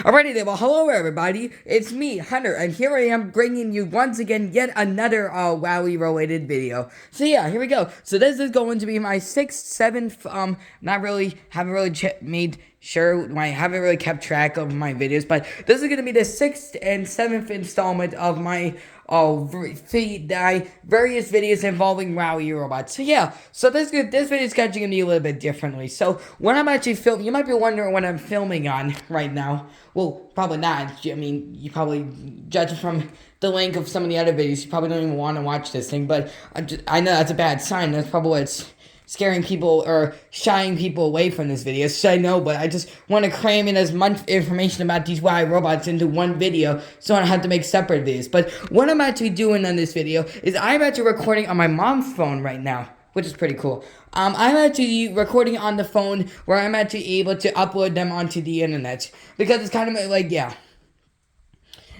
Alrighty then, well, hello everybody, it's me, Hunter, and here I am bringing you once again yet another WowWee related video. So yeah, here we go. So this is going to be my 6th, 7th, haven't really made sure, I haven't really kept track of my videos, but this is going to be the 6th and 7th installment of my various videos involving WowWee robots. So yeah, so this video is actually going to be a little bit differently. So when I'm actually filming, you might be wondering what I'm filming on right now. Well, probably not. I mean, you probably, judging from the link of some of the other videos, you probably don't even want to watch this thing, but I know that's a bad sign. That's probably what's scaring people or shying people away from this video. So I know, but I just want to cram in as much information about these WowWee robots into one video so I don't have to make separate videos. But what I'm actually doing on this video is I'm actually recording on my mom's phone right now, which is pretty cool. I'm actually recording on the phone where I'm actually able to upload them onto the internet because it's kind of like, yeah.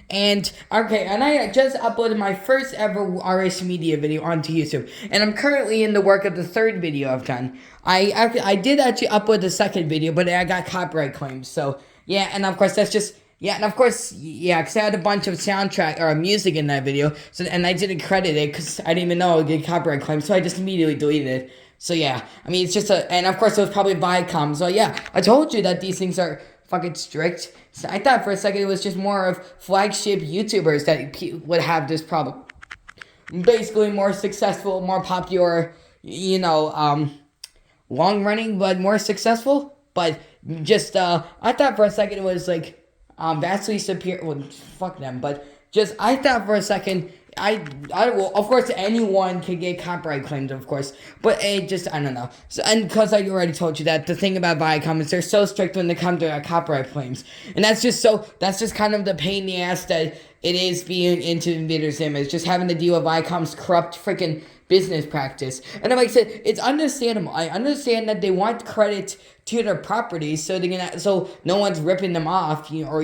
And, okay, and I just uploaded my first ever RS Media video onto YouTube. And I'm currently in the work of the 3rd video I've done. I did actually upload the 2nd video, but I got copyright claims. So, yeah, and of course, that's just, yeah, and of course, yeah, because I had a bunch of soundtrack, or music in that video. So, and I didn't credit it, because I didn't even know it would get copyright claims. So I just immediately deleted it. So, yeah, I mean, it's just and of course, it was probably Viacom. So, yeah, I told you that these things are fucking strict. So I thought for a second it was just more of flagship YouTubers that would have this problem. Basically more successful, more popular, you know, long running, but more successful. But just, I thought for a second it was like, vastly superior, well, fuck them, but just, I thought for a second, well, of course, anyone can get copyright claims, of course, but it just, I don't know. So, and because I already told you that the thing about Viacom is they're so strict when they come to copyright claims, and that's just kind of the pain in the ass that it is being into Invader's Image, just having to deal with Viacom's corrupt freaking business practice. And like I said, it's understandable. I understand that they want credit to their properties so no one's ripping them off, or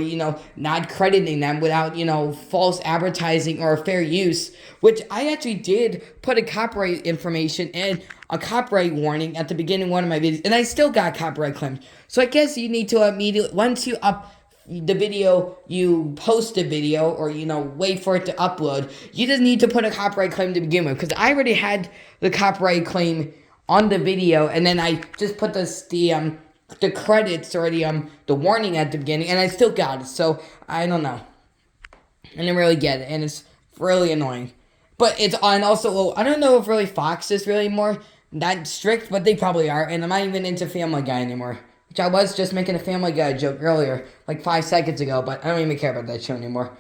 not crediting them without false advertising or fair use, which I actually did put a copyright information and a copyright warning at the beginning of one of my videos, and I still got copyright claims. So I guess you need to immediately, once you the video, you post the video, or wait for it to upload, you just need to put a copyright claim to begin with, because I already had the copyright claim on the video, and then I just put the credits or the warning at the beginning, and I still got it. So I don't know, I didn't really get it, and it's really annoying. But it's, and also, I don't know if really Fox is really more that strict, but they probably are, and I'm not even into Family Guy anymore. Which I was just making a Family Guy joke earlier, like 5 seconds ago, but I don't even care about that show anymore.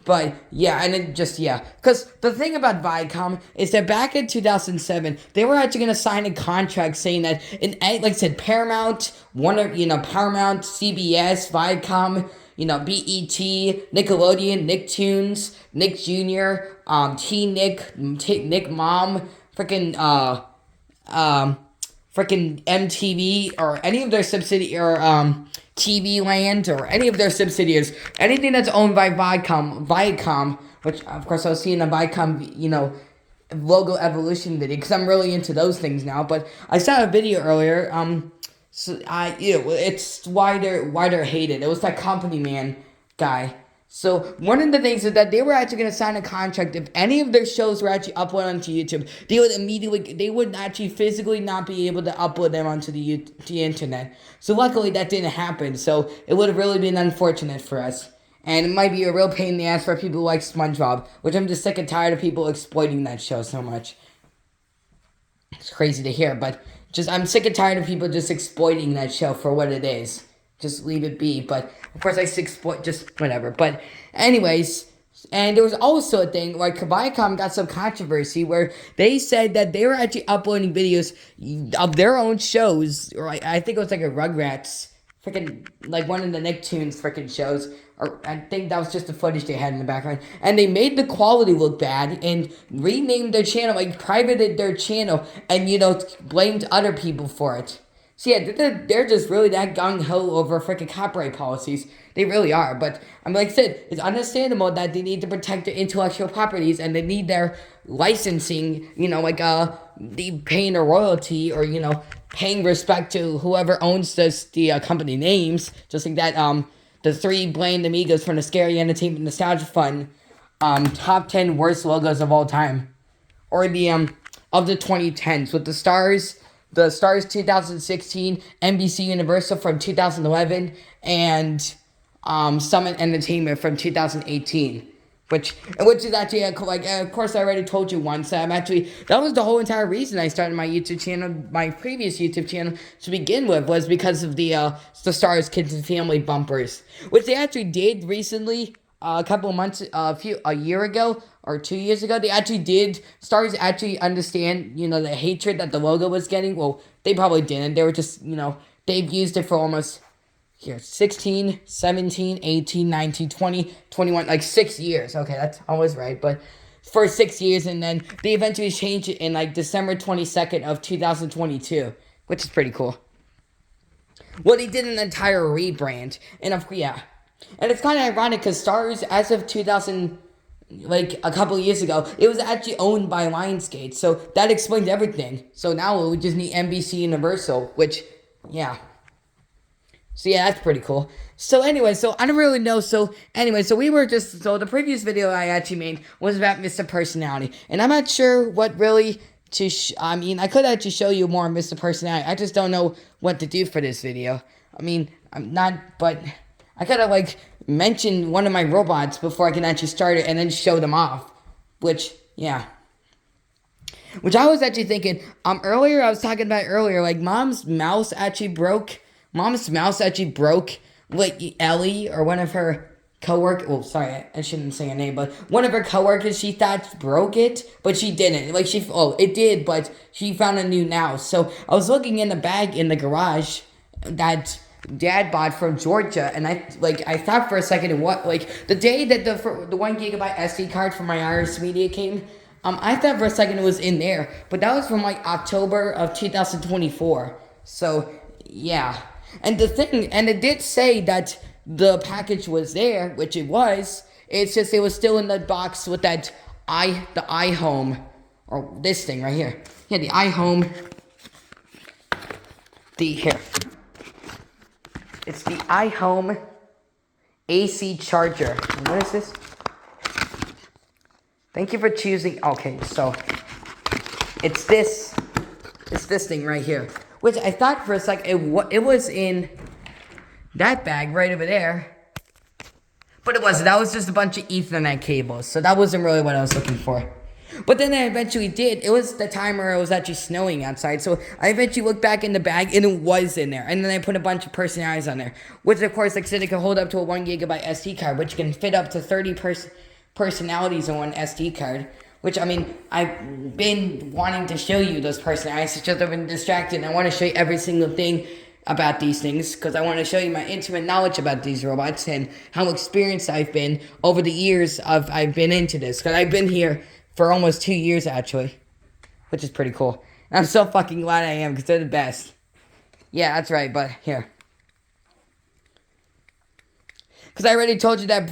But, yeah, and it just, yeah. Because the thing about Viacom is that back in 2007, they were actually going to sign a contract saying that, like I said, Paramount, Paramount, CBS, Viacom, BET, Nickelodeon, Nicktoons, Nick Jr., Nick Mom, freaking MTV, or any of their subsidiaries, or TV Land, or any of their subsidiaries, anything that's owned by Viacom, which of course I was seeing a Viacom, logo evolution video, because I'm really into those things now. But I saw a video earlier, so it's why they're hated. It was that Company Man guy. So one of the things is that they were actually going to sign a contract. If any of their shows were actually uploaded onto YouTube, they would actually physically not be able to upload them onto the internet. So luckily that didn't happen. So it would have really been unfortunate for us. And it might be a real pain in the ass for people like SpongeBob, which I'm just sick and tired of people exploiting that show so much. It's crazy to hear, but I'm sick and tired of people just exploiting that show for what it is. Just leave it be. But of course I exploit, just whatever. But anyways, and there was also a thing like Viacom got some controversy where they said that they were actually uploading videos of their own shows, or I think it was like a Rugrats, freaking like one of the Nicktoons freaking shows, or I think that was just the footage they had in the background, and they made the quality look bad and renamed their channel, like privated their channel, and blamed other people for it. So yeah, they're just really that gung-ho over freaking copyright policies. They really are. But, like I said, it's understandable that they need to protect their intellectual properties, and they need their licensing, the paying a royalty, or, paying respect to whoever owns the company names. Just like that, the 3 Blaine Amigos from the Scary Entertainment Nostalgia Fund top 10 worst logos of all time, or the of the 2010s with the Stars 2016, NBC Universal from 2011, and Summit Entertainment from 2018. Which is actually, of course, I already told you once. That was the whole entire reason I started my YouTube channel, my previous YouTube channel to begin with, was because of the Stars Kids and Family bumpers, which they actually did recently, a couple of months, a year ago or 2 years ago. They actually did. Stars actually understand, the hatred that the logo was getting. Well, they probably didn't. They were just, they've used it for almost. Here, 16, 17, 18, 19, 20, 21, like 6 years. Okay, that's almost right. But for 6 years, and then they eventually changed it in like December 22nd of 2022, which is pretty cool. Well, they did an entire rebrand. And and it's kind of ironic because Stars, as of 2000, like a couple of years ago, it was actually owned by Lionsgate. So that explains everything. So now we just need NBC Universal, which, yeah. So yeah, that's pretty cool. So anyway, so I don't really know. So anyway, so the previous video I actually made was about Mr. Personality. And I'm not sure what really I could actually show you more of Mr. Personality. I just don't know what to do for this video. But I gotta mention one of my robots before I can actually start it and then show them off. Which I was actually thinking, earlier, I was talking about earlier, Mom's mouse actually broke, Ellie, or one of her coworkers. Well, sorry, I shouldn't say her name, but one of her coworkers, she thought broke it, but she didn't. It did, but she found a new now. So I was looking in the bag in the garage that Dad bought from Georgia, and I thought for a second, the day that the 1 gigabyte SD card from my Iris Media came, I thought for a second it was in there, but that was from October of 2024. So yeah. And it did say that the package was there, which it was. It's just it was still in the box with the iHome, or this thing right here. Yeah, the iHome. It's the iHome AC charger. What is this? Thank you for choosing. Okay, so it's this thing right here. Which I thought for a second it was in that bag right over there. But it wasn't. That was just a bunch of Ethernet cables. So that wasn't really what I was looking for. But then I eventually did. It was the time where it was actually snowing outside. So I eventually looked back in the bag and it was in there. And then I put a bunch of personalities on there. Which of course, like I said, it can hold up to a 1 gigabyte SD card. Which can fit up to 30 personalities on one SD card. Which, I've been wanting to show you those personalities. It's just I've been distracted. I want to show you every single thing about these things. Because I want to show you my intimate knowledge about these robots. And how experienced I've been over the years I've been into this. Because I've been here for almost 2 years, actually. Which is pretty cool. And I'm so fucking glad I am. Because they're the best. Yeah, that's right. But, here. Because I already told you that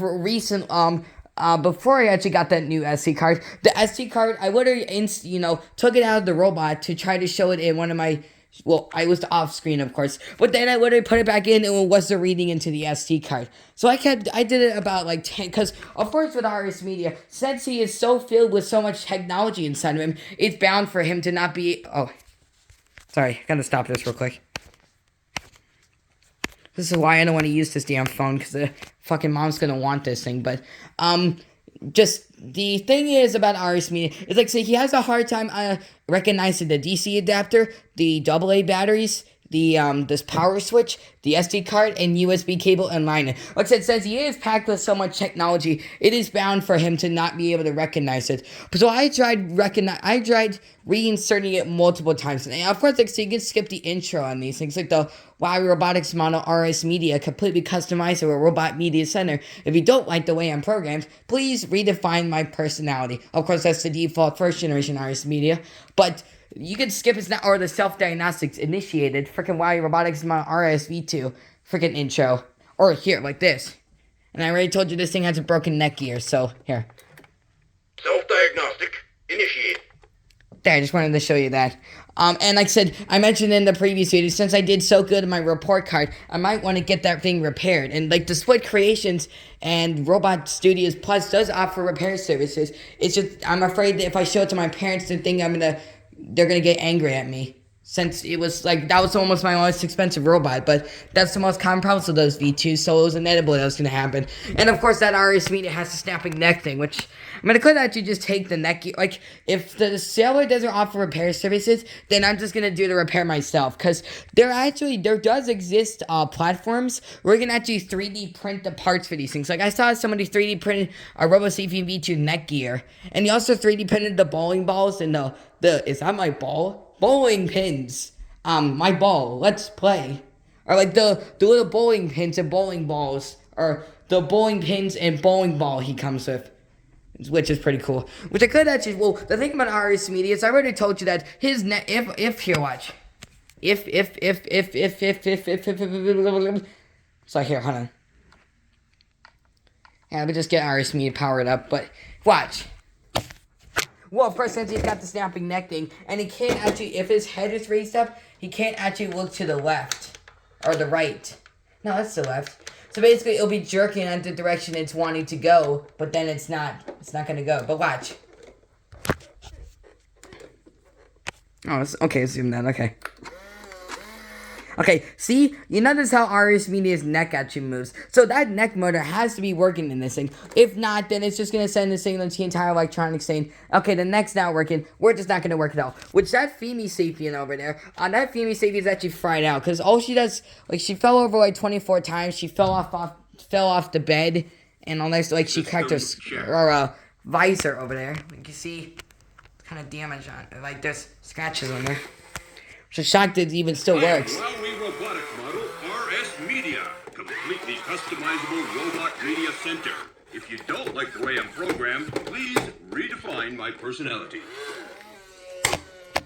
before I actually got that new SD card, the SD card, I literally, took it out of the robot to try to show it in one of my, I was off screen, of course, but then I literally put it back in and it was the reading into the SD card. So I did it about 10, because of course with Iris Media, since he is so filled with so much technology inside of him, it's bound for him to not be, sorry, gotta stop this real quick. This is why I don't want to use this damn phone, because the fucking mom's gonna want this thing. But, just the thing is about Iris Media, it's he has a hard time recognizing the DC adapter, the AA batteries, this power switch, the SD card, and USB cable and line. Like I said, he is packed with so much technology, it is bound for him to not be able to recognize it. So I tried reinserting it multiple times. And of course, so you can skip the intro on these things, like the WowWee Robotics model RS Media, completely customizable Robot Media Center. If you don't like the way I'm programmed, please redefine my personality. Of course, that's the default first generation RS Media, but you can skip it now, or the self-diagnostics initiated, freaking WowWee Robotics model RSV2, freaking intro, or here, like this. And I already told you this thing has a broken neck gear, so here. Self-diagnostic initiated. There, I just wanted to show you that. And like I said, I mentioned in the previous video, since I did so good in my report card, I might want to get that thing repaired. And like the Split Creations and Robot Studios Plus does offer repair services. It's just, I'm afraid that if I show it to my parents, they're gonna get angry at me. Since it was like, that was almost my most expensive robot, but that's the most common problem with those V2s, so it was inevitable that was going to happen. And of course, that RS Media has the snapping neck thing, which, I mean, I could actually just take the neck, like, if the seller doesn't offer repair services, then I'm just going to do the repair myself, because there does exist platforms where you can actually 3D print the parts for these things. Like, I saw somebody 3D printed a Robosapien V2 neck gear, and he also 3D printed the bowling balls and is that my ball? Bowling pins. My ball. Let's play. Or like the little bowling pins and bowling balls. Or the bowling pins and bowling ball he comes with. Which is pretty cool. Which I could actually, well, the thing about RS Media is I already told you that his net, if, here, watch. So here, hold on. Yeah, let me just get RS Media powered up, but watch. Well, first, since he's got the snapping neck thing, and he can't actually, if his head is raised up, he can't actually look to the left, or the right. No, that's the left. So basically, it'll be jerking in the direction it's wanting to go, but then it's not gonna go. But watch. Oh, okay, zoom that, okay. Okay, see? You notice how RS Media's neck actually moves. So that neck motor has to be working in this thing. If not, then it's just going to send a signal to the entire electronics saying, okay, the neck's not working. We're just not going to work at all. Which that Robosapien over there, that Robosapien is actually fried out. Because all she does, like, she fell over like 24 times. She fell off the bed. And all that, like, she cracked her visor over there. You can see kind of damage on it. Like, there's scratches on there. So shocked it even still works. WowWee Robotics model RS Media, completely customizable robot media center. If you don't like the way I'm programmed, please redefine my personality.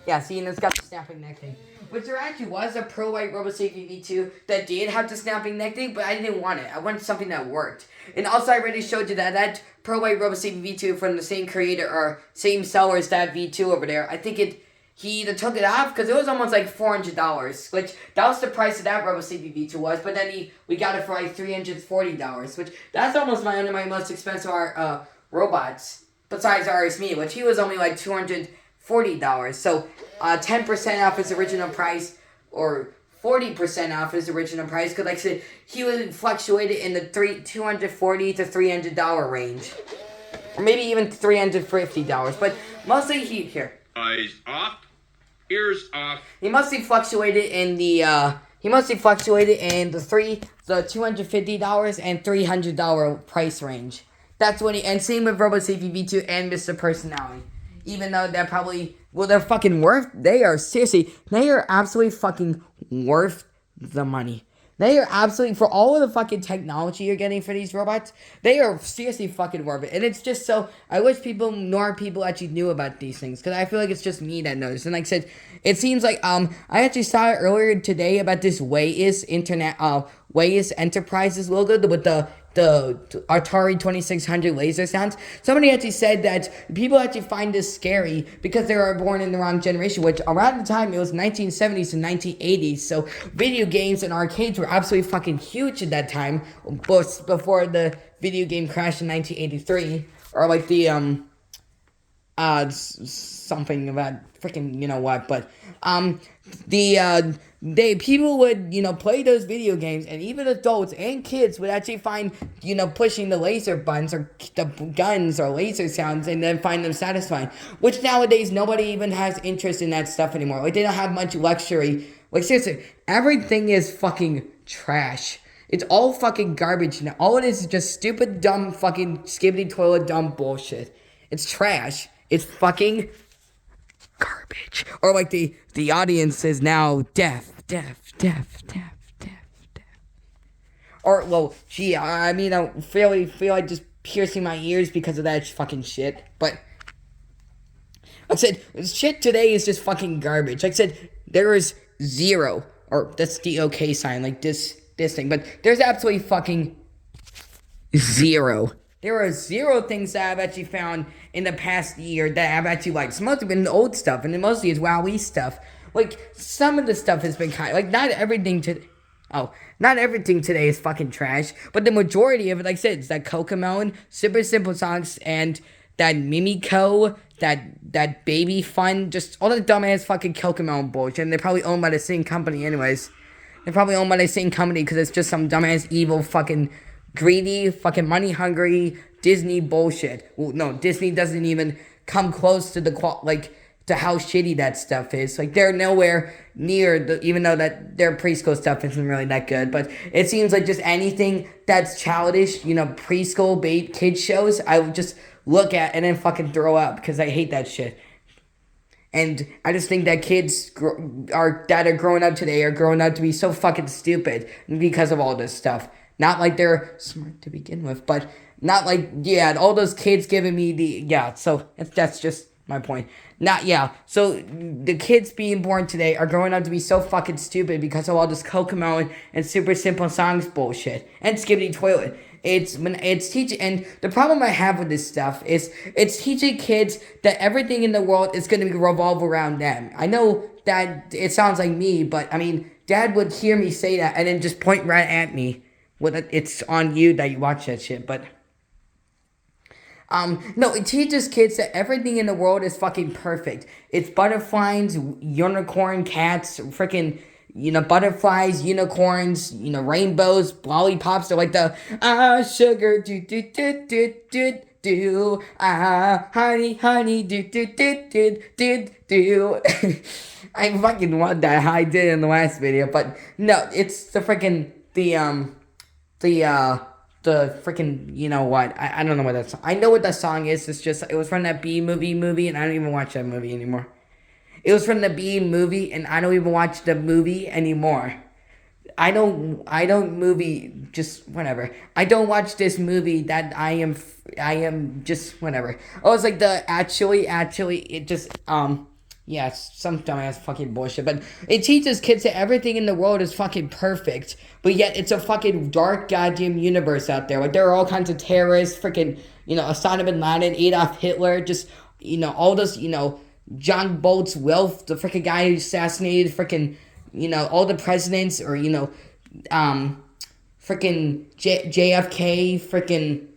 Yeah, see, and it's got the snapping neck thing. Which there actually was a Pro White Robosapien V2 that did have the snapping neck thing, but I didn't want it. I wanted something that worked. And also, I already showed you that Pro White Robosapien V2 from the same creator or same seller as that V2 over there. I think he either took it off because it was almost like $400, which that was the price of that Robosapien V2 was. But then we got it for like $340, which that's almost one of my most expensive robots besides RS Media, which he was only like $240. So 10% off his original price, or 40% off his original price. Because like I said, he would fluctuate in the $240 to $300 range, or maybe even $350. But mostly here. Eyes off, ears off. He mostly fluctuated in the $250 and $300 price range. That's what and same with Robosapien V2 and Mr. Personality. Even though they're probably, they're fucking they are absolutely fucking worth the money. They are absolutely, for all of the fucking technology you're getting for these robots, they are seriously fucking worth it. And it's just so, I wish more people actually knew about these things, because I feel like it's just me that knows. And like I said, it seems like, I actually saw it earlier today about this WowWee Enterprises logo with the Atari 2600 laser sounds. Somebody actually said that people actually find this scary because they were born in the wrong generation, which around the time it was 1970s and 1980s, so video games and arcades were absolutely fucking huge at that time, before the video game crash in 1983, or like the something about freaking you know what, but people would, play those video games, and even adults and kids would actually find, pushing the laser buttons or the guns or laser sounds and then find them satisfying. Which nowadays, nobody even has interest in that stuff anymore. Like, they don't have much luxury. Like, seriously, everything is fucking trash. It's all fucking garbage now. All it is just stupid, dumb, fucking skibbity toilet dumb bullshit. It's trash. It's fucking garbage. Or like the audience is now deaf. Or, well, gee, I mean, I feel like just piercing my ears because of that fucking shit. But like I said, shit today is just fucking garbage. Like I said, there is zero, or that's the okay sign, like this thing. But there's absolutely fucking zero. There are zero things that I've actually found in the past year that I've actually liked. It's mostly been old stuff, and it mostly is WowWee stuff. like, some of the stuff has been kind of, like, not everything today is fucking trash, but the majority of it, like I said, is that Cocomelon, Super Simple Songs, and that Mimiko, that Baby Fun, just all the dumbass fucking Cocomelon bullshit, and they're probably owned by the same company anyways. They're probably owned by the same company because it's just some dumbass, evil, fucking greedy, fucking money-hungry Disney bullshit. Well, no, Disney doesn't even come close to to how shitty that stuff is. Like, they're nowhere near even though that their preschool stuff isn't really that good. But it seems like just anything that's childish, preschool kids shows, I would just look at and then fucking throw up because I hate that shit. And I just think that kids that are growing up today are growing up to be so fucking stupid because of all this stuff. Not like they're smart to begin with, but not like, all those kids giving me so that's just my point. So the kids being born today are growing up to be so fucking stupid because of all this Cocomelon and Super Simple Songs bullshit. And Skibbity Toilet. It's teaching, and the problem I have with this stuff is it's teaching kids that everything in the world is going to revolve around them. I know that it sounds like me, but I mean, Dad would hear me say that and then just point right at me. It's on you that you watch that shit, but no, it teaches kids that everything in the world is fucking perfect. It's butterflies, unicorn, cats, freaking, butterflies, unicorns, rainbows, lollipops. They're like the, sugar, honey, honey, I fucking want that how I did in the last video, but no, it's the freaking, the freaking, I don't know what that song, I know what that song is, it was from that B movie, and I don't even watch that movie anymore. It was from the B movie, and I don't even watch the movie anymore. I don't movie, just whatever. I don't watch this movie that I am just whatever. Oh, it's like the actually, it just, some dumbass fucking bullshit. But it teaches kids that everything in the world is fucking perfect, but yet it's a fucking dark goddamn universe out there. Like, there are all kinds of terrorists, freaking, Osama bin Laden, Adolf Hitler, just, all this, John Bolt's wealth, the freaking guy who assassinated freaking, all the presidents, or, freaking JFK, freaking,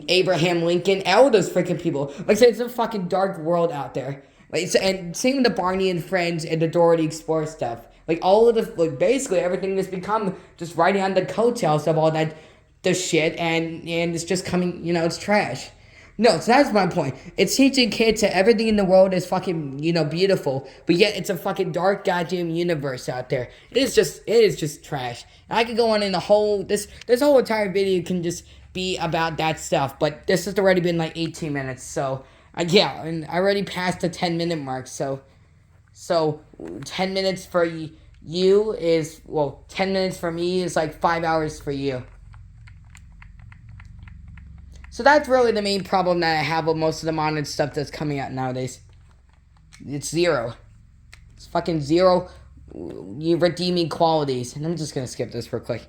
Abraham Lincoln, all those freaking people. Like I said, it's a fucking dark world out there. And same with the Barney and Friends and the Dora the Explorer stuff. Like, all of the, basically everything has become just riding on the coattails of all that, the shit, and it's just coming, it's trash. No, so that's my point. It's teaching kids that everything in the world is fucking, beautiful, but yet it's a fucking dark goddamn universe out there. It is just trash. And I could go on in the whole, this whole entire video can just be about that stuff, but this has already been like 18 minutes, so, and I already passed the 10-minute mark, so 10 minutes for you is, 10 minutes for me is like 5 hours for you. So that's really the main problem that I have with most of the modern stuff that's coming out nowadays. It's zero. It's fucking zero redeeming qualities. And I'm just going to skip this real quick.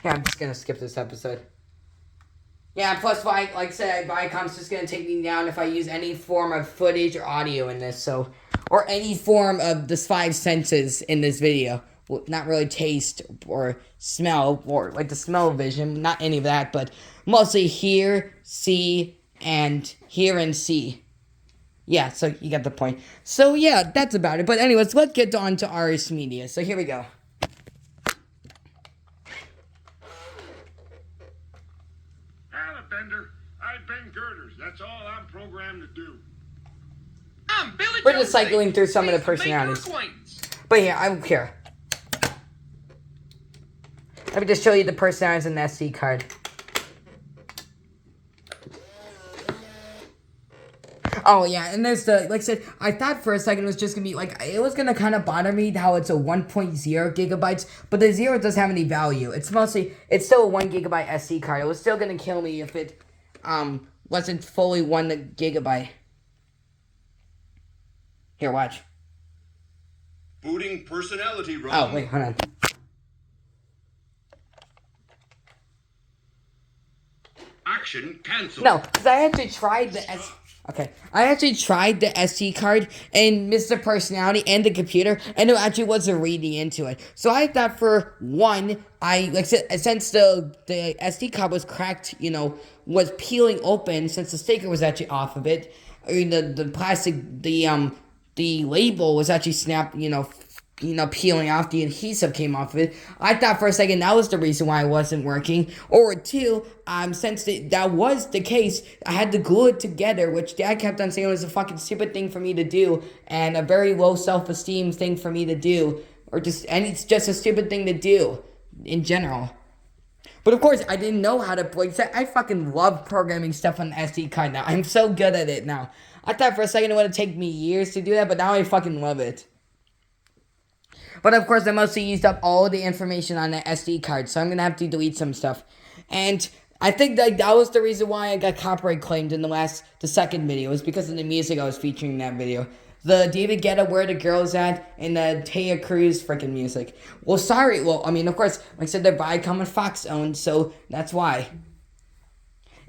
Yeah, I'm just going to skip this episode. Yeah, plus, like I said, Viacom's just going to take me down if I use any form of footage or audio in this, so, or any form of the 5 senses in this video. Well, not really taste or smell, or like the smell vision, not any of that, but mostly hear, see, and hear and see. Yeah, so you got the point. So yeah, that's about it. But anyways, let's get on to RS Media. So here we go. Bender, I bend girders. That's all I'm programmed to do. I'm Billy We're just cycling through some of the personalities. But yeah, I don't care. Let me just show you the personalities in the SD card. Oh yeah, and there's the, like I said, I thought for a second it was just gonna be like, it was gonna kind of bother me how it's a 1.0 gigabytes, but the 0 doesn't have any value. It's still a 1 gigabyte SD card. It was still gonna kill me if it wasn't fully 1 gigabyte. Here, watch. Booting personality ROM. Oh wait, hold on. Action cancel. No, because I actually tried the Okay, I actually tried the SD card and missed the personality and the computer, and it actually wasn't reading into it. So I thought for one, since the SD card was cracked, was peeling open since the sticker was actually off of it. I mean, the plastic, the label was actually snapped, peeling off, the adhesive came off of it. I thought for a second that was the reason why it wasn't working. Or two, since that was the case, I had to glue it together, which Dad kept on saying was a fucking stupid thing for me to do, and a very low self-esteem thing for me to do, and it's just a stupid thing to do, in general. But of course, I didn't know how to, I fucking love programming stuff on the SD card now. I'm so good at it now. I thought for a second it would take me years to do that, but now I fucking love it. But of course, I mostly used up all of the information on the SD card, so I'm going to have to delete some stuff. And I think that was the reason why I got copyright claimed in the second video. It was because of the music I was featuring in that video. The David Guetta, Where the Girls At, and the Taya Cruz freaking music. Well, sorry. Well, I mean, of course, like I said, they're Viacom and Fox owned, so that's why.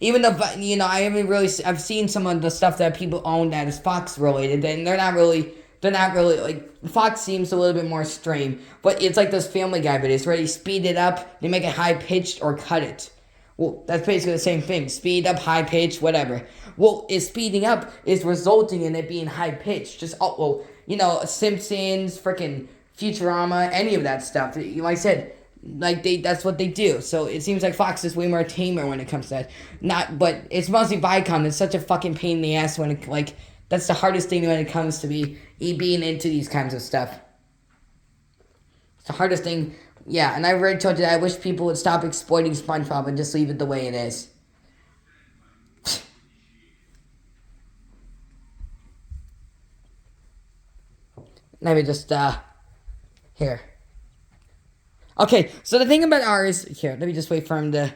Even though, I've seen some of the stuff that people own that is Fox related, and they're not really, like, Fox seems a little bit more extreme, but it's like those Family Guy videos where they speed it up, they make it high-pitched, or cut it. Well, that's basically the same thing. Speed up, high-pitched, whatever. Well, speeding up is resulting in it being high-pitched. Simpsons, freaking Futurama, any of that stuff. Like I said, that's what they do. So it seems like Fox is way more tamer when it comes to that. But it's mostly Viacom. It's such a fucking pain in the ass when it, that's the hardest thing when it comes to being into these kinds of stuff. It's the hardest thing. Yeah, and I've already told you that I wish people would stop exploiting SpongeBob and just leave it the way it is. Let me just, here. Okay, so the thing about ours, here, let me just wait for him to,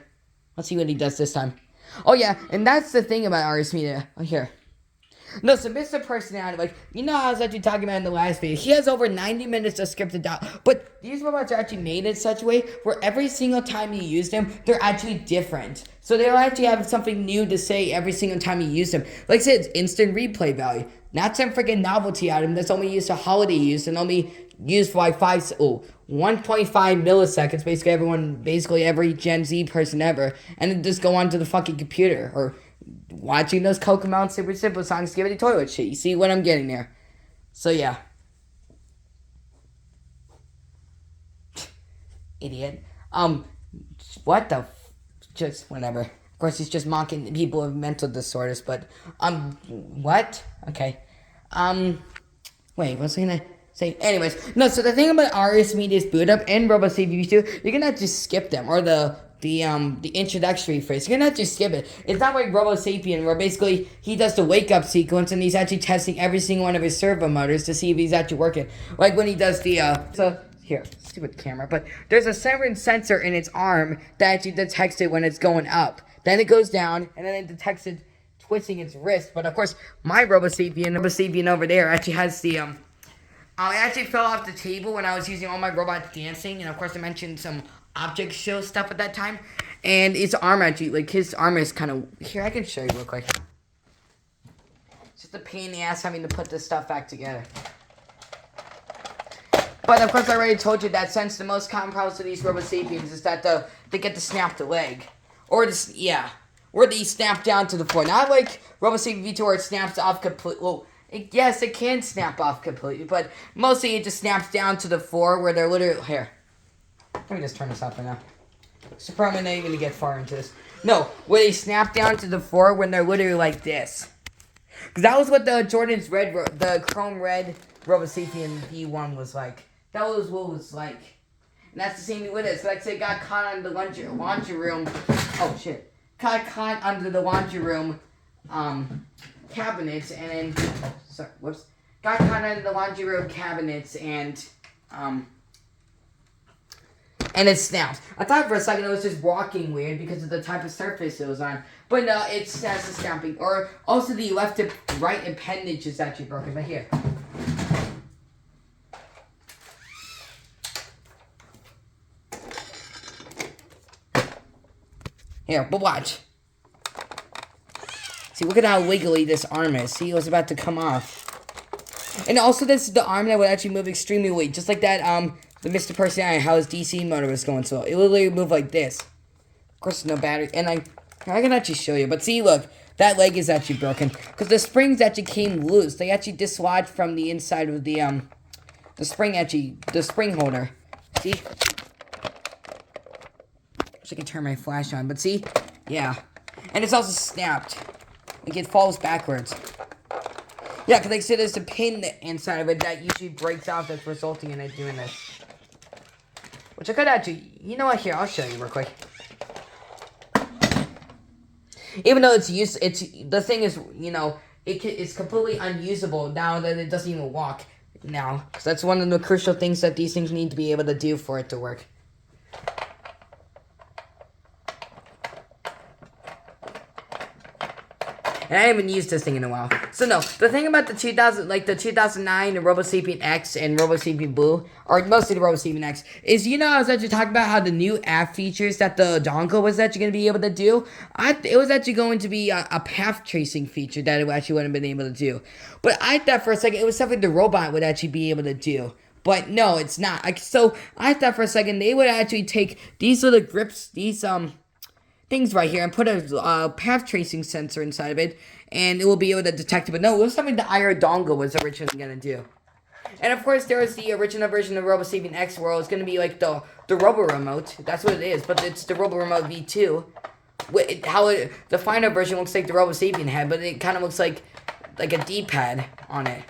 let's see what he does this time. Oh yeah, and that's the thing about ours media, here. No, so Mr. Personality, I was actually talking about in the last video, he has over 90 minutes of scripted out, but these robots are actually made in such a way where every single time you use them, they're actually different. So they'll actually have something new to say every single time you use them. Like I said, it's instant replay value. Not some freaking novelty item that's only used for holiday use and only used for 1.5 milliseconds, basically every Gen Z person ever, and then just go onto the fucking computer, or watching those Cocomelon Super Simple songs, give it a toilet shit. You see what I'm getting there. So yeah. Idiot. What the just whatever. Of course, he's just mocking people with mental disorders, but, what? Okay. Wait, what's I gonna say? Anyways, no, so the thing about RS Media's boot up and Robosapien 2, you're gonna just skip them, or the introductory phrase. You're gonna have to skip it. It's not like Robosapien, where basically he does the wake up sequence and he's actually testing every single one of his servo motors to see if he's actually working. Like when he does here, stupid camera, but there's a certain sensor in its arm that actually detects it when it's going up. Then it goes down, and then it detects it twisting its wrist. But of course, my Robosapien over there actually has the I actually fell off the table when I was using all my robots dancing, and of course I mentioned some object show stuff at that time, and his arm actually, his arm is kind of, here, I can show you real quick. It's just a pain in the ass having to put this stuff back together. But of course I already told you that since the most common problems with these Robosapiens is that they get to snap the leg. Or they snap down to the floor. Not like Robosapien V2 where it snaps off completely. Well, yes, it can snap off completely, but mostly it just snaps down to the floor where they're literally, here. Let me just turn this off right now. So probably not even to get far into this. No, where they snap down to the floor when they're literally like this. Because that was what the the chrome red Robosapien V1 was like. That was what it was like. And that's the same thing with it. So like I said, got caught on the laundry room. Oh shit. Got caught under the laundry room cabinets, and then got caught under the laundry room cabinets, and it snaps. I thought for a second it was just walking weird because of the type of surface it was on. But no, it has a snapping. Or also the left to right appendage is actually broken. But here. Here, but watch. See, look at how wiggly this arm is. See, it was about to come off. And also, this is the arm that would actually move extremely weak. Just like that, the Mr. Personality, how his DC motor was going slow. It would literally move like this. Of course, no battery. And I can actually show you. But see, look. That leg is actually broken. Because the springs actually came loose. They actually dislodged from the inside of the spring holder. See? Wish I could turn my flash on. But see? Yeah. And it's also snapped. Like, it falls backwards. Yeah, because like I said, there's a pin inside of it that usually breaks off that's resulting in it doing this. Which I could actually... You know what? Here, I'll show you real quick. Even though the thing is, you know, it's completely unusable now that it doesn't even walk now. Because that's one of the crucial things that these things need to be able to do for it to work. And I haven't used this thing in a while. So no, the thing about the 2009 Robosapien X and Robosapien Blue, or mostly the Robosapien X, is, you know, I was actually talking about how the new app features that the dongle was actually going to be able to do. It was actually going to be a path tracing feature that it actually wouldn't have been able to do. But I thought for a second it was something the robot would actually be able to do. But no, it's not. So I thought for a second they would actually take these little grips, these things right here, and put a path tracing sensor inside of it, and it will be able to detect it. But no, it was something the IR dongle was originally going to do. And of course, there was the original version of Robosapien X where it was going to be like the Robo Remote. That's what it is, but it's the Robo Remote V2. The final version looks like the Robosapien head, but it kind of looks like a D-pad on it.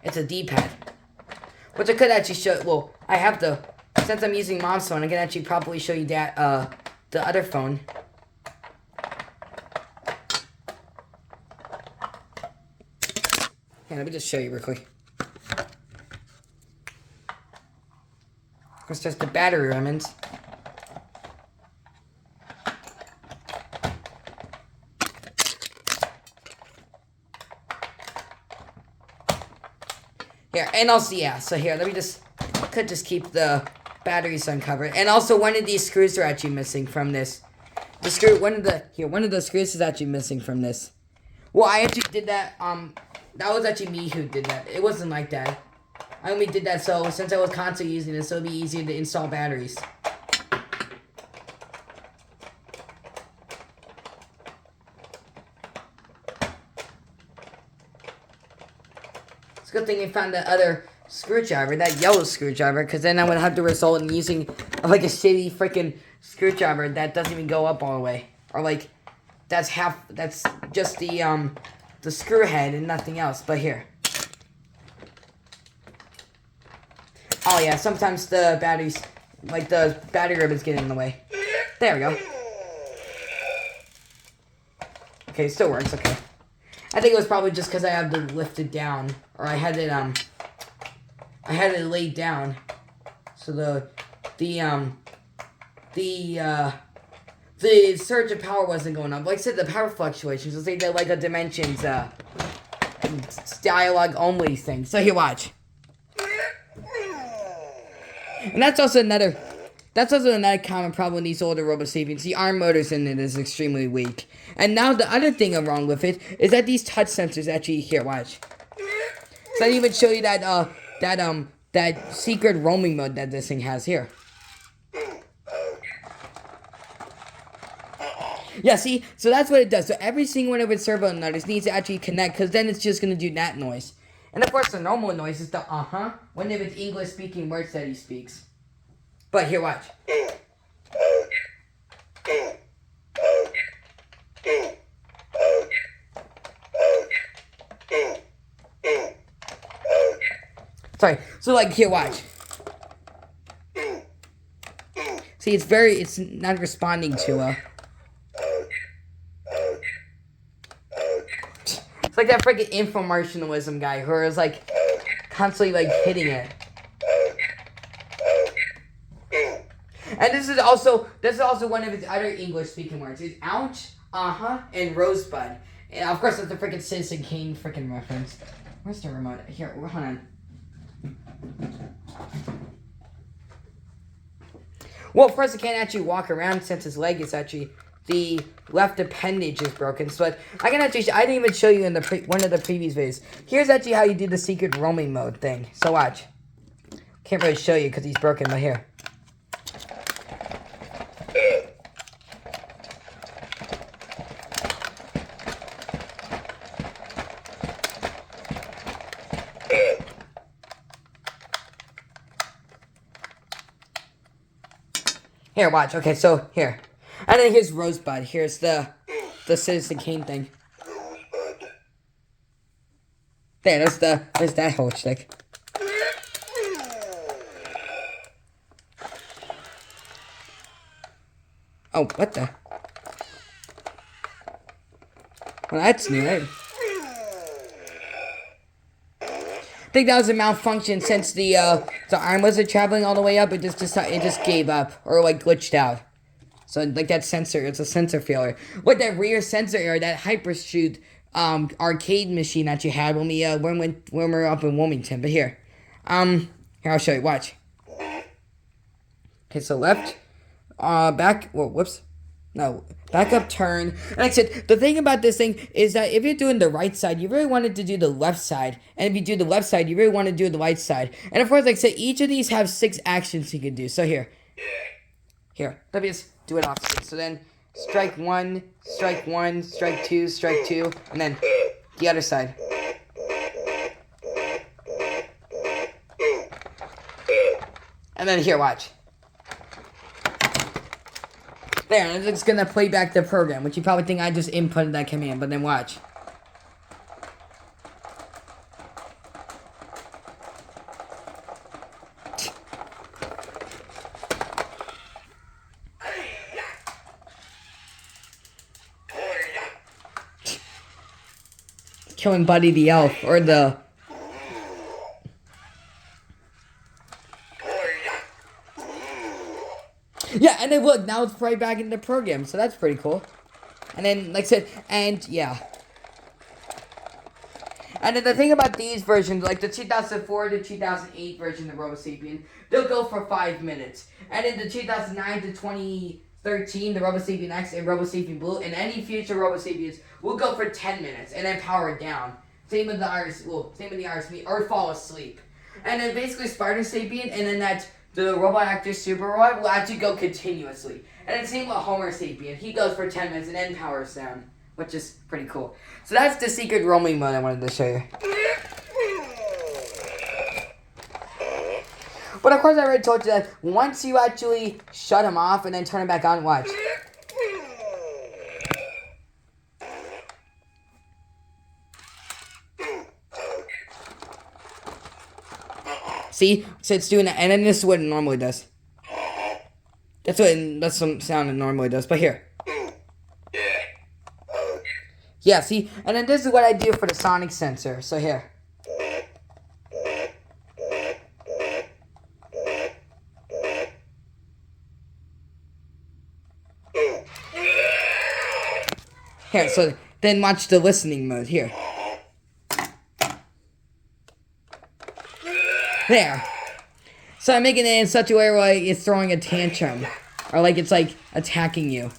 It's a D-pad. Which I could actually show. Well, I have the. Since I'm using Mom's phone, I can actually probably show you that, the other phone. Here, let me just show you real quick. Of course, there's the battery remnants. Here, and also, yeah, so here, let me just, could just keep the batteries uncovered. And also, one of these screws are actually missing from this. One of the screws is actually missing from this. Well, I actually did that, that was actually me who did that. It wasn't like that. I only did that so, since I was constantly using this, so it'd be easier to install batteries. It's a good thing I found that other screwdriver, that yellow screwdriver, because then I would have to result in using like a shitty freaking screwdriver that doesn't even go up all the way, or like that's just the screw head and nothing else. But here, oh yeah, sometimes the batteries, like the battery ribbons, get in the way. There we go. Okay, it still works. Okay, I think it was probably just because I had to lift it down, or I had it laid down, so the surge of power wasn't going up. Like I said, the power fluctuations. Let's say that like a Dimensions dialogue only thing. So here, watch. And that's also another common problem in these older Robosapiens. The arm motors in it is extremely weak. And now the other thing wrong with it is that these touch sensors actually, here, watch. So I even show you that secret roaming mode that this thing has here. Yeah, see? So that's what it does. So every single one of its servo motors needs to actually connect, because then it's just going to do that noise. And of course, the normal noise is the one of its English-speaking words that he speaks. But here, watch. Sorry. So, like, here, watch. See, it's not responding to, It's like that freaking infomercialism guy who is, like, constantly, like, hitting it. And this is also one of his other English-speaking words. It's ouch, and rosebud. And, of course, it's the freaking Citizen Kane freaking reference. Where's the remote? Here, hold on. Well, of course, he can't actually walk around since his leg is actually the left appendage is broken. So I can actually, I didn't even show you in the one of the previous videos. Here's actually how you do the secret roaming mode thing. So watch. Can't really show you because he's broken, but here. Here, watch. Okay, so here. And then here's Rosebud. Here's the Citizen Kane thing. There's that whole stick. Oh, what the? Well, that's new, right? I think that was a malfunction since the arm wasn't traveling all the way up. It just gave up or like glitched out. So like that sensor, it's a sensor failure. With that rear sensor error, that hypershoot arcade machine that you had when we were up in Wilmington. But here I'll show you. Watch. Okay, so left, back. Whoa, whoops. No, back up, turn. And like I said, the thing about this thing is that if you're doing the right side, you really wanted to do the left side. And if you do the left side, you really want to do the right side. And of course, like I said, each of these have 6 actions you can do. So here, let me just do it opposite. So then, strike 1, strike 1, strike 2, strike 2, and then the other side. And then here, watch. There, and it's gonna play back the program, which you probably think I just inputted that command, but then watch. Killing Buddy the Elf, or the... Yeah, and then look, now it's right back in the program, so that's pretty cool. And then, like I said, and yeah. And then the thing about these versions, like the 2004 to 2008 version of Robosapien, they'll go for 5 minutes. And in the 2009 to 2013, the Robosapien X and Robosapien Blue, and any future Robosapiens will go for 10 minutes, and then power it down. Same with the RSV, or fall asleep. And then basically Spartan Sapien, and then the Robot Actor Super Robot will actually go continuously. And then same with Homer Sapien. He goes for 10 minutes and then powers down, which is pretty cool. So that's the secret roaming mode I wanted to show you. But of course I already told you that once you actually shut him off and then turn him back on, watch. See? So it's doing that, and then this is what it normally does. That's some sound it normally does, but here. Yeah, see? And then this is what I do for the sonic sensor, so here. Here, so then watch the listening mode, here. There. So I'm making it in such a way where like, it's throwing a tantrum. Or like it's like attacking you.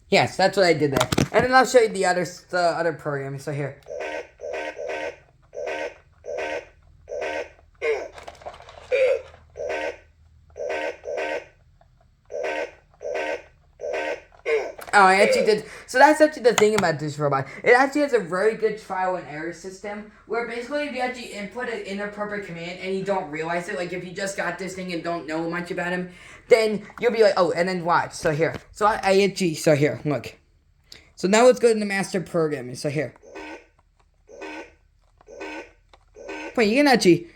Yes, that's what I did there. And then I'll show you the other program. So here. Oh, I actually did. So that's actually the thing about this robot. It actually has a very good trial and error system where basically if you actually input an inappropriate command and you don't realize it, like if you just got this thing and don't know much about him, then you'll be like, oh, and then watch. So here. So I actually, so here, look. So now let's go to the master programming. So here. Wait, you can actually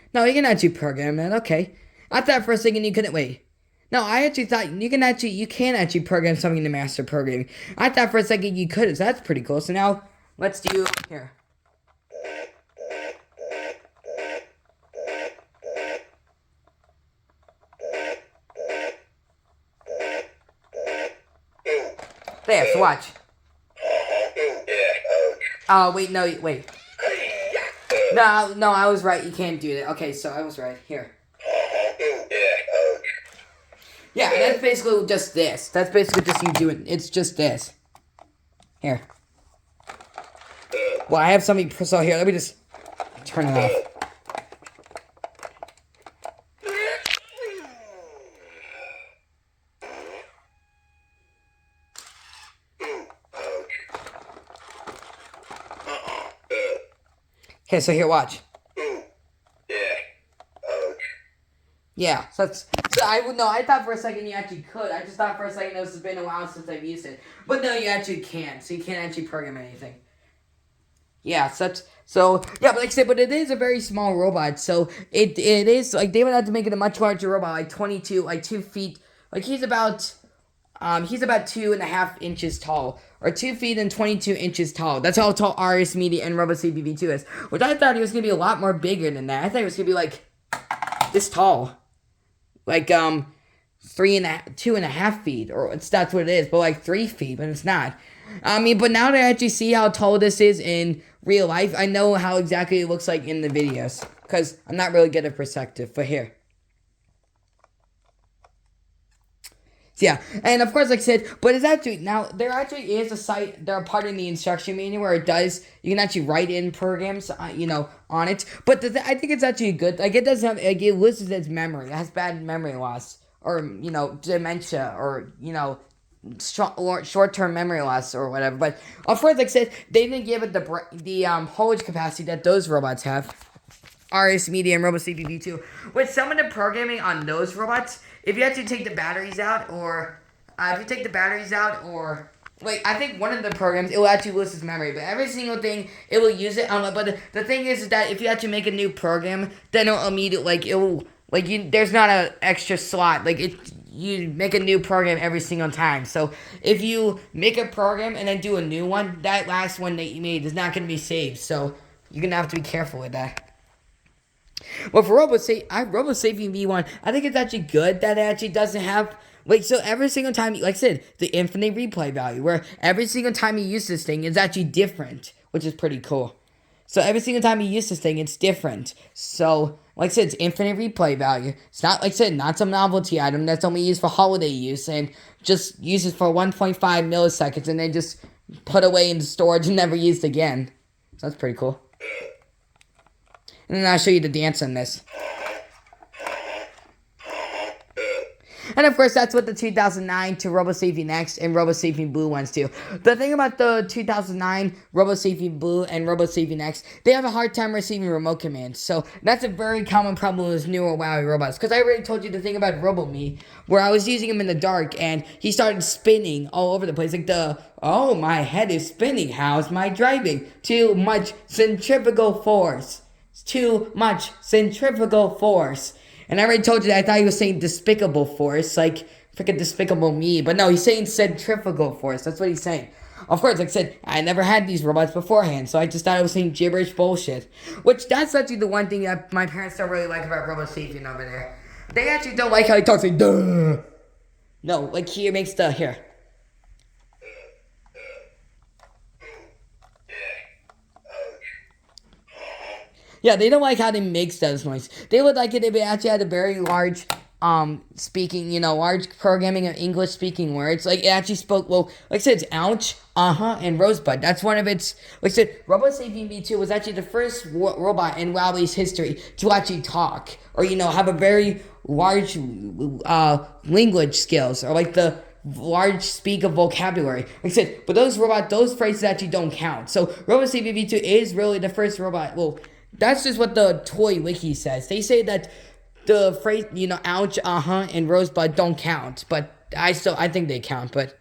program it. Okay. I thought for a second you couldn't, wait. No, I actually thought you can actually program something in the master programming. I thought for a second you couldn't, so that's pretty cool. So now, let's do, here. There, so watch. Wait, no, wait. No, I was right. You can't do that. Okay, so I was right. Here. Yeah, that's basically just this. That's basically just you doing. It's just this. Here. Well, I have something. So here, let me just turn it off. Okay, so here, watch. Yeah, so that's. So I thought for a second you actually could. I just thought for a second this has been a while since I've used it. But no, you actually can. So you can't actually program anything. Yeah, but like I said, but it is a very small robot. So it is like they would have to make it a much larger robot, like 2 feet. Like he's about 2.5 inches tall, or 2 feet and 22 inches tall. That's how tall RS Media and Robosapien V2 is. Which I thought he was gonna be a lot more bigger than that. I thought it was gonna be like this tall, like 2.5 feet, or that's what it is. But like 3 feet, but it's not. I mean, but now that I actually see how tall this is in real life, I know how exactly it looks like in the videos. Because I'm not really good at perspective, but here. So yeah, and of course, like I said, but it's actually, now, there actually is a site, there are part in the instruction manual where you can actually write in programs, on it. But I think it's actually good, like, it doesn't have, like, it lists its memory. It has bad memory loss, or, dementia, or, short-term memory loss or whatever. But of course, like I said, they didn't give it the haulage capacity that those robots have. RS Media and Robosapien V2. With some of the programming on those robots, if you actually take the batteries out, or I think one of the programs, it will actually list its memory, but every single thing, it will use it. But the thing is that if you actually make a new program, then it'll immediately, there's not an extra slot. You make a new program every single time. So if you make a program and then do a new one, that last one that you made is not going to be saved. So you're going to have to be careful with that. Well, for Robosapien V1, I think it's actually good that it actually doesn't have, so every single time, like I said, the infinite replay value, where every single time you use this thing, it's actually different, which is pretty cool. So every single time you use this thing, it's different. So, like I said, it's infinite replay value. It's not, like I said, not some novelty item that's only used for holiday use and just uses for 1.5 milliseconds and then just put away in storage and never used again. So that's pretty cool. And then I'll show you the dance on this. And of course, that's what the 2009 to Robosapien X and Robosapien Blue ones do. The thing about the 2009 Robosapien Blue and Robosapien X, they have a hard time receiving remote commands. So that's a very common problem with newer WowWee robots. Because I already told you the thing about RoboMe, where I was using him in the dark and he started spinning all over the place. Like oh, my head is spinning. How's my driving? Too much centrifugal force. Too much centrifugal force. And I already told you that I thought he was saying despicable force, like freaking Despicable Me. But no, he's saying centrifugal force. That's what he's saying. Of course, like I said, I never had these robots beforehand, so I just thought I was saying gibberish bullshit. Which, that's actually the one thing that my parents don't really like about Robosapien over there. They actually don't like how he talks like, duh. No, like he makes the, here. Yeah, they don't like how they makes those noise. They would like it if it actually had a very large, large programming of English-speaking words. Like, it actually spoke, well, like I said, it's ouch, and rosebud. That's one of its, like I said, Robosapien V2 was actually the first robot in WowWee's history to actually talk. Or, have a very large, language skills. Or, like, the large speak of vocabulary. Like I said, but those phrases actually don't count. So, Robosapien V2 is really the first robot, well, that's just what the toy wiki says. They say that the phrase, ouch, and rosebud don't count. But I think they count. But,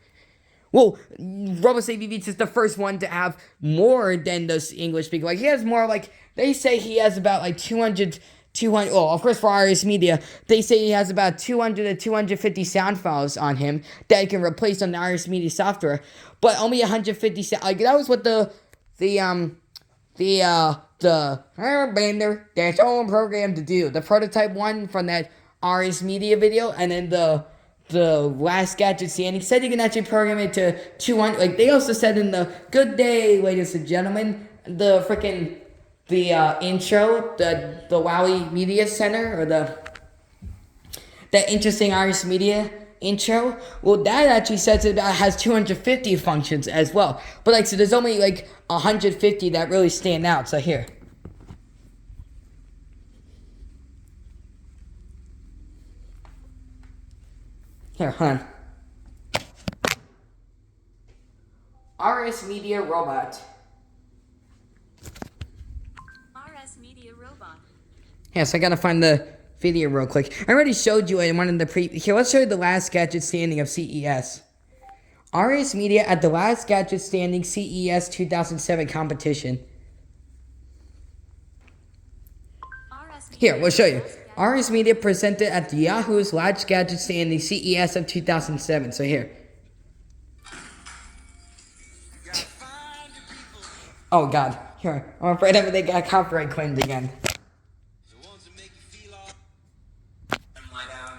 well, Robosapien V2 is the first one to have more than this English speaker. Like, he has more, they say he has about, 200, well, of course, for RS Media, they say he has about 200 to 250 sound files on him that he can replace on the RS Media software. But only 150 that was what the airbender that's all programmed to do. The prototype one from that RS Media video, and then the the last gadget standing said you can actually program it to 200. Like they also said in the "Good day, ladies and gentlemen," the intro, the WowWee Media Center, or the interesting Irish Media intro. Well, that actually says it has 250 functions as well. But like, so there's only like 150 that really stand out. So here. Here, hold on. RS Media Robot. RS Media Robot. Yeah, so I gotta find the video real quick. I already showed you in one of the Here, let's show you the last gadget standing of CES. RS Media at the last gadget standing CES 2007 competition. Here, we'll show you. RS Media presented at the Yahoo's Last Gadget Standing CES of 2007. So here. Oh God. Here, I'm afraid they got copyright claimed again.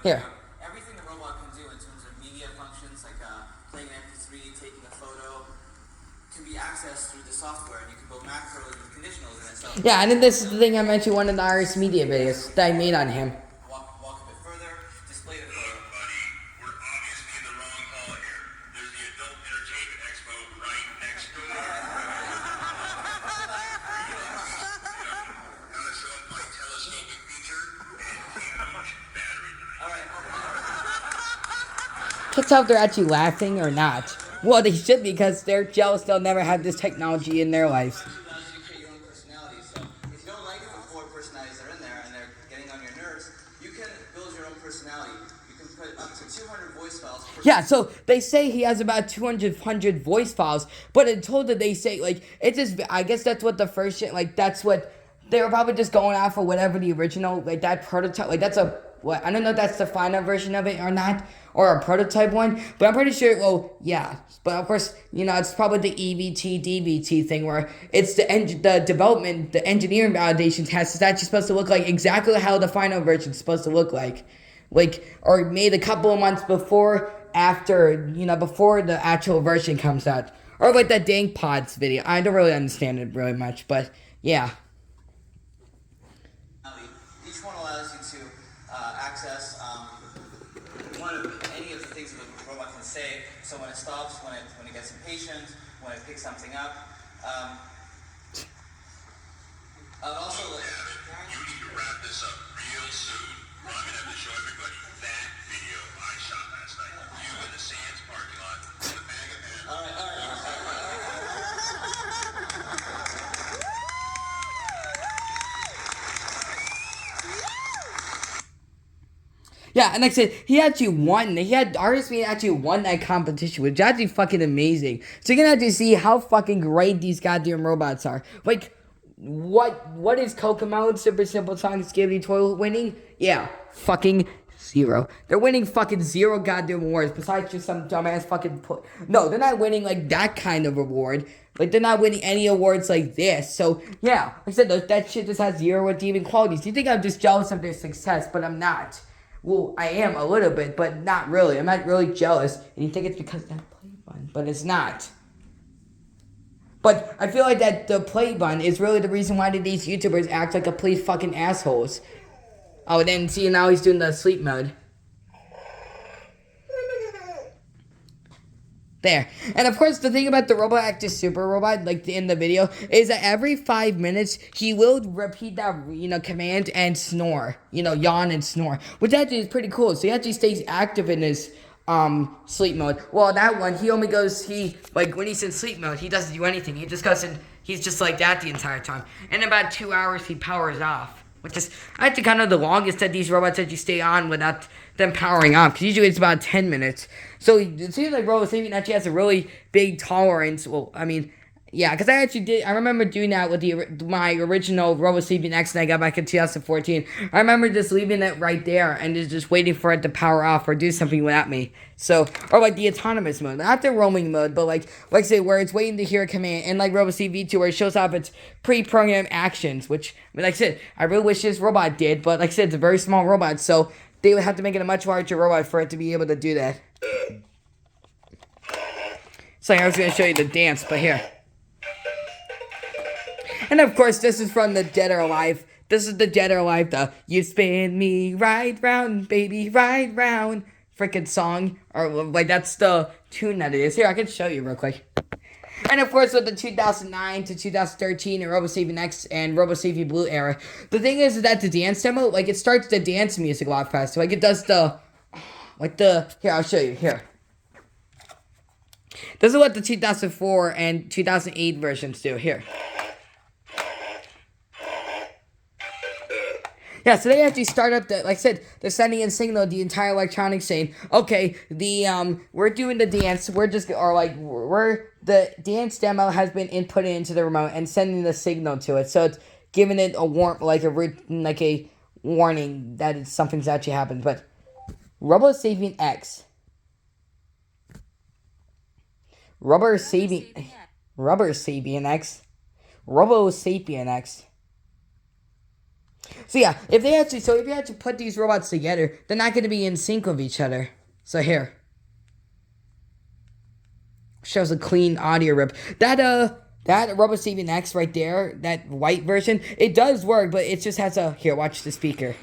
Here. Everything the robot can do in terms of media functions, like playing an MP3, taking a photo, can be accessed through the software, and you can build macros and conditionals in itself. Yeah, and then this is the thing I mentioned one of the RS Media videos that I made on him. Walk a bit further, display the photo. Look, buddy, we're obviously in the wrong hall here. There's the Adult Entertainment Expo right next door. Gotta show up my telescoping feature and huge battery life. Let's tell if they're actually laughing or not. Well, they should because they're jealous they'll never have this technology in their lives. It allows you to create your own personality. So if you don't like the four personalities that are in there and they're getting on your nerves, you can build your own personality. You can put up to 200 voice files. Yeah, so they say he has about 200 voice files, but in total they say, like, it's just, I guess that's what the first shit, like, that's what, they were probably just going off of whatever the original, like, that prototype, like, that's a, what, I don't know if that's the final version of it or not, or a prototype one, but I'm pretty sure, well, yeah, but of course, you know, it's probably the EVT, DVT thing, where it's the development, the engineering validation test is actually supposed to look like exactly how the final version is supposed to look like, or made a couple of months before, after, you know, before the actual version comes out, or like that Dank Pods video. I don't really understand it really much, but yeah. Each one allows you to access one of any of the things that the robot can say. So when it stops, when it gets impatient, when it picks something up. Also, You need to wrap this up real soon. I'm gonna have to show everybody that video I shot last night. You in the Sands parking lot with a bag of pen. all right. Yeah, and like I said, RS Media actually won that competition, which is actually fucking amazing. So you're gonna have to see how fucking great these goddamn robots are. Like, what is Kokomo Super Simple Sonic Skibidi Toilet winning? Yeah, fucking zero. They're winning fucking zero goddamn awards, besides just some dumbass fucking No, they're not winning like that kind of award. Like, they're not winning any awards like this. So, yeah, like I said, that shit just has zero redeeming qualities. You think I'm just jealous of their success, but I'm not. Well, I am a little bit, but not really. I'm not really jealous. And you think it's because of that play button, but it's not. But I feel like that the play button is really the reason why these YouTubers act like complete fucking assholes. Oh, and then see, now he's doing the sleep mode. There. And of course, the thing about the Robot Active Super Robot, like in the video, is that every 5 minutes, he will repeat that, you know, command and snore. You know, yawn and snore. Which actually is pretty cool. So he actually stays active in his sleep mode. Well, that one, when he's in sleep mode, he doesn't do anything. He just goes in, he's just like that the entire time. And in about 2 hours, he powers off. Which is, I think, kind of the longest that these robots actually stay on without them powering off. Because usually it's about 10 minutes. So it seems like Robosapien actually has a really big tolerance. Well, I mean, yeah, because I remember doing that with my original Robosapien X that I got back in 2014. I remember just leaving it right there and just waiting for it to power off or do something without me. So, or like the autonomous mode, not the roaming mode, but like I say, where it's waiting to hear a command, and like Robosapien V2, where it shows off its pre-programmed actions, which, I mean, like I said, I really wish this robot did, but like I said, it's a very small robot, so they would have to make it a much larger robot for it to be able to do that. So I was going to show you the dance, but here. And of course, this is from the Dead or Alive. This is the Dead or Alive, the "You spin me right round, baby, right round" freaking song. Or, like, that's the tune that it is. Here, I can show you real quick. And of course, with the 2009 to 2013 and Robosapien X and Robosapien Blue era, the thing is that the dance demo, like, it starts the dance music a lot faster. Like, it does the, like, here, I'll show you, here. This is what the 2004 and 2008 versions do. Here. Yeah, so they actually start up the, like I said, they're sending in signal the entire electronics saying, okay, we're doing the dance, the dance demo has been inputted into the remote and sending the signal to it. So it's giving it a a warning that it's something's actually happened. But Robosapien X. Robosapien X. So yeah, if you actually put these robots together, they're not going to be in sync with each other. So here. Shows a clean audio rip. That Robosapien X right there, that white version, it does work, but it just has a, here, watch the speaker.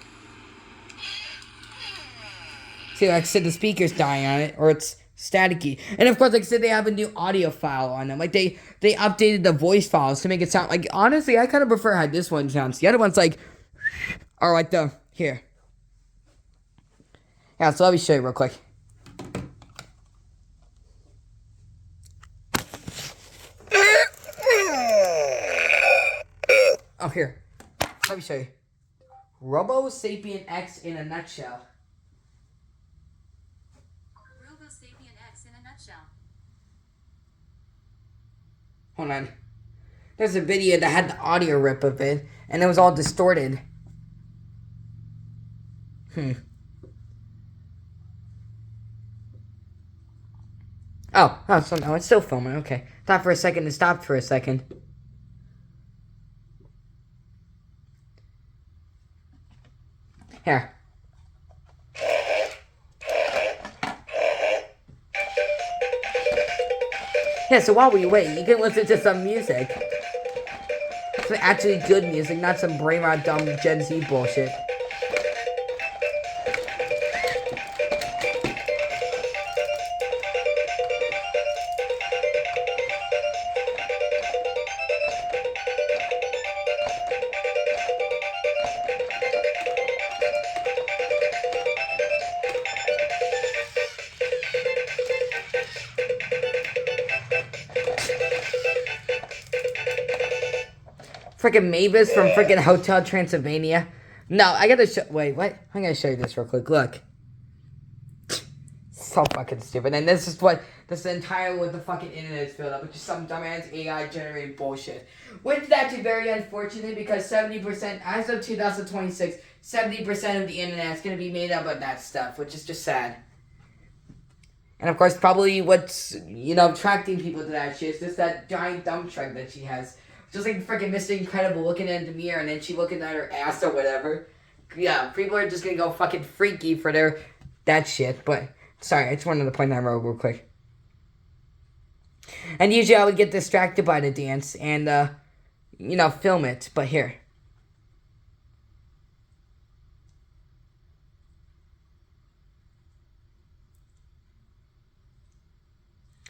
See, like I said, the speaker's dying on it, or it's staticky. And of course, like I said, they have a new audio file on them. Like, they updated the voice files to make it sound, like, honestly, I kind of prefer how this one sounds. The other one's like, or like here. Yeah, so let me show you real quick. Oh, here. Let me show you. Robosapien X in a nutshell. Robosapien X in a nutshell. Hold on. There's a video that had the audio rip of it, and it was all distorted. Oh, so no, it's still filming. Okay. Thought for a second it stopped for a second. Here. Yeah, so while we wait, you can listen to some music. Some actually good music, not some brain rot dumb Gen Z bullshit. Freaking Mavis from freaking Hotel Transylvania. No, I gotta show. Wait, what? I'm gonna show you this real quick. Look. So fucking stupid. And this is the entire what the fucking internet is filled up with, just some dumbass AI generated bullshit. Which is actually very unfortunate because 70%, as of 2026, 70% of the internet is gonna be made up of that stuff, which is just sad. And of course, probably what's, attracting people to that shit is just that giant dump truck that she has. Just like freaking Mr. Incredible looking in the mirror and then she looking at her ass or whatever. Yeah, people are just gonna go fucking freaky for that shit. But, sorry, I just wanted to point that out real quick. And usually I would get distracted by the dance and, film it. But here.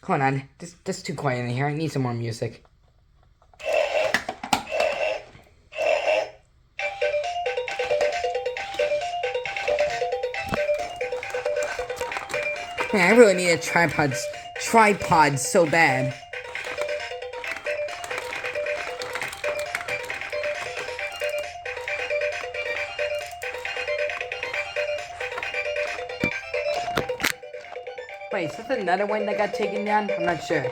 Hold on, this is too quiet in here. I need some more music. Man, I really need a tripod so bad. Wait, is this another one that got taken down? I'm not sure.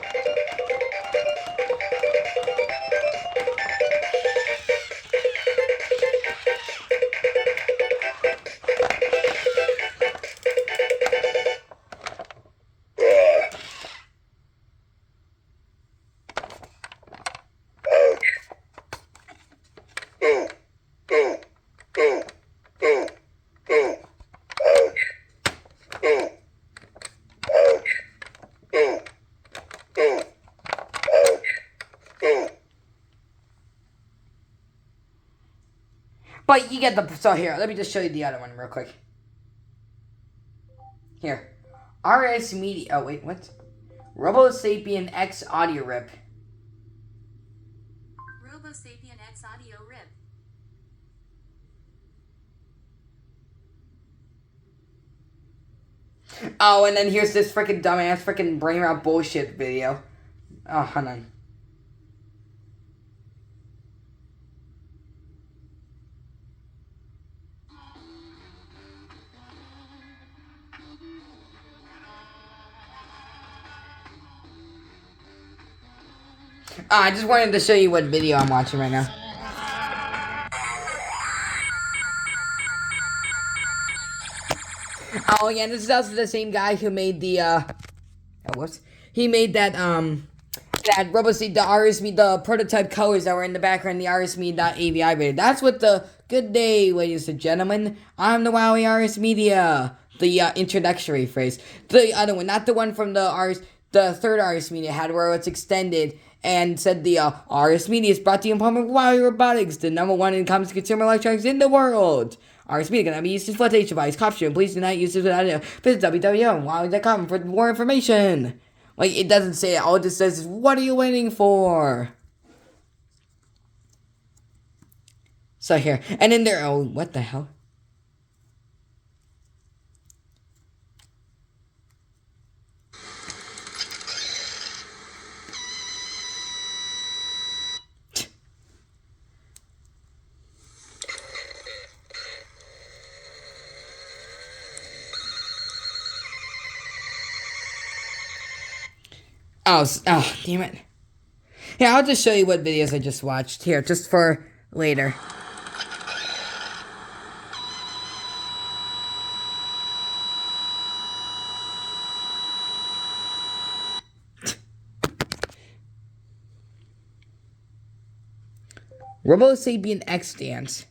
But you get the... So here, let me just show you the other one real quick. Here. RS Media... Oh, wait, what? Robosapien X audio rip. Robosapien X audio rip. Oh, and then here's this freaking dumbass freaking brain rot bullshit video. Oh, hold on. I just wanted to show you what video I'm watching right now. Oh yeah, this is also the same guy who made the whoops. He made that that Robosapien, the RSMe, the prototype colors that were in the background, the RSMe.avi video. That's what the good day, ladies and gentlemen. I'm the WowWee RS Media. The introductory phrase. The other one, not the one from the third RS Media had where it's extended and said the RS Media is brought to you in part of WowWee Robotics, the #1 in comes consumer electronics in the world. RS Media cannot be used as a flotation device. Caution, please do not use this without it. Visit www.wowwee.com for more information. Like, it doesn't say it. All it just says is, what are you waiting for? So here. And in there, oh, what the hell? Oh, damn it. Yeah, I'll just show you what videos I just watched here, just for later. Robosapien X dance.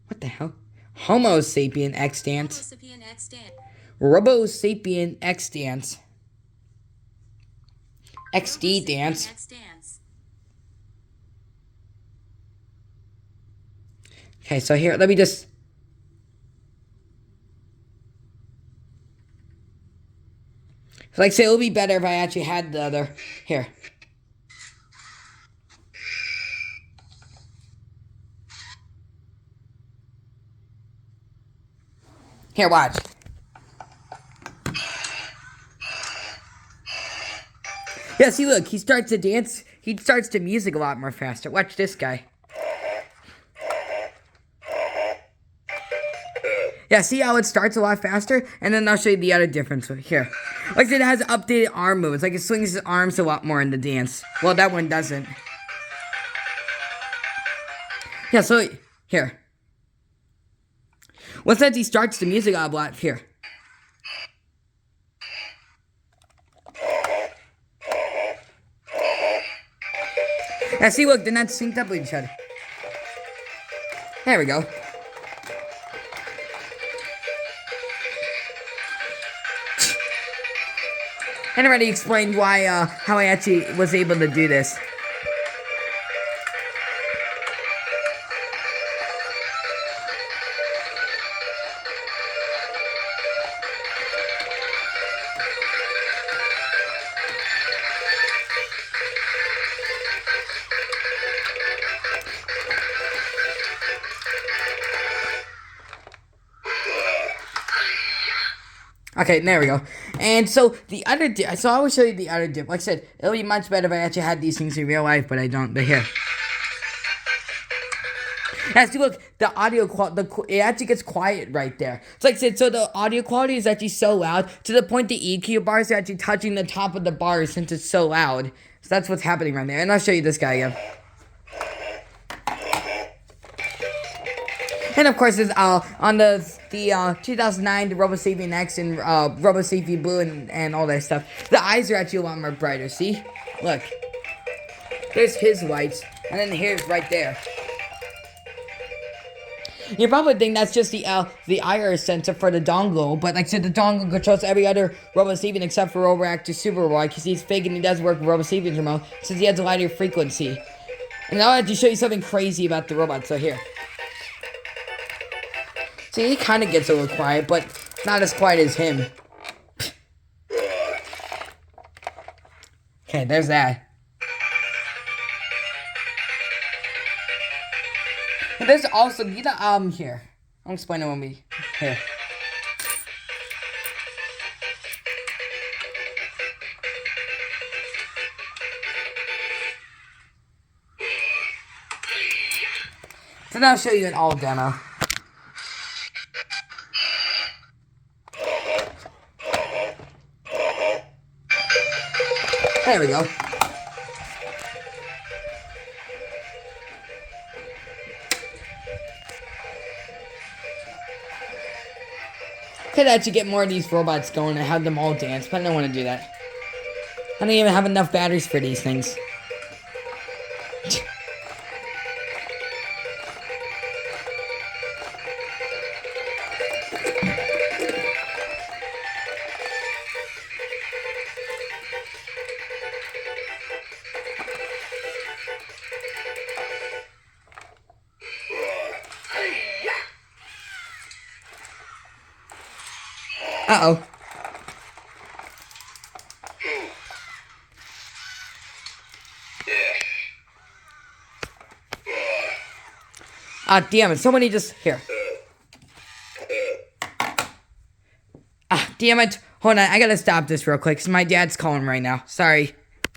What the hell? Homo sapien X dance. Robosapien X dance. Robosapien X dance. XD dance. X dance. Okay, so here, let me just... Like I say, it would be better if I actually had the other... Here. Here, watch. Yeah, see, look, he starts to dance. He starts to music a lot more faster. Watch this guy. Yeah, see how it starts a lot faster? And then I'll show you the other difference here. Like I said, it has updated arm moves. Like, it swings his arms a lot more in the dance. Well, that one doesn't. Yeah, so, here. Once that he starts the music a lot, here. Yeah, see, look, they're not synced up with each other. There we go. And I already explained why, how I actually was able to do this. Okay, there we go. And so the other dip, so I will show you the other dip. Like I said, it'll be much better if I actually had these things in real life, but I don't. But here. As you look, the audio quality, it actually gets quiet right there. It's like I said, so the audio quality is actually so loud to the point the EQ bars are actually touching the top of the bars since it's so loud. So that's what's happening right there. And I'll show you this guy again. And of course, it's on the 2009 the Robosapien X and Robosapien Blue and all that stuff. The eyes are actually a lot more brighter. See, look, there's his lights, and then here's right there. You probably think that's just the iris sensor for the dongle, but like I said, the dongle controls every other Robosapien except for Overactive Super Robot, because he's fake and he does work with Robosapien's remote since he has a lighter frequency. And now I have to show you something crazy about the robot. So here. See, he kind of gets a little quiet, but not as quiet as him. Okay, there's that. And there's also, you know, here. I'll explain it when we, here. So now I'll show you an all demo. There we go. Could actually get more of these robots going and have them all dance, but I don't want to do that. I don't even have enough batteries for these things. Uh-oh. Ah, damn it. Somebody just... Here. Ah, damn it. Hold on. I gotta stop this real quick, because my dad's calling right now. Sorry.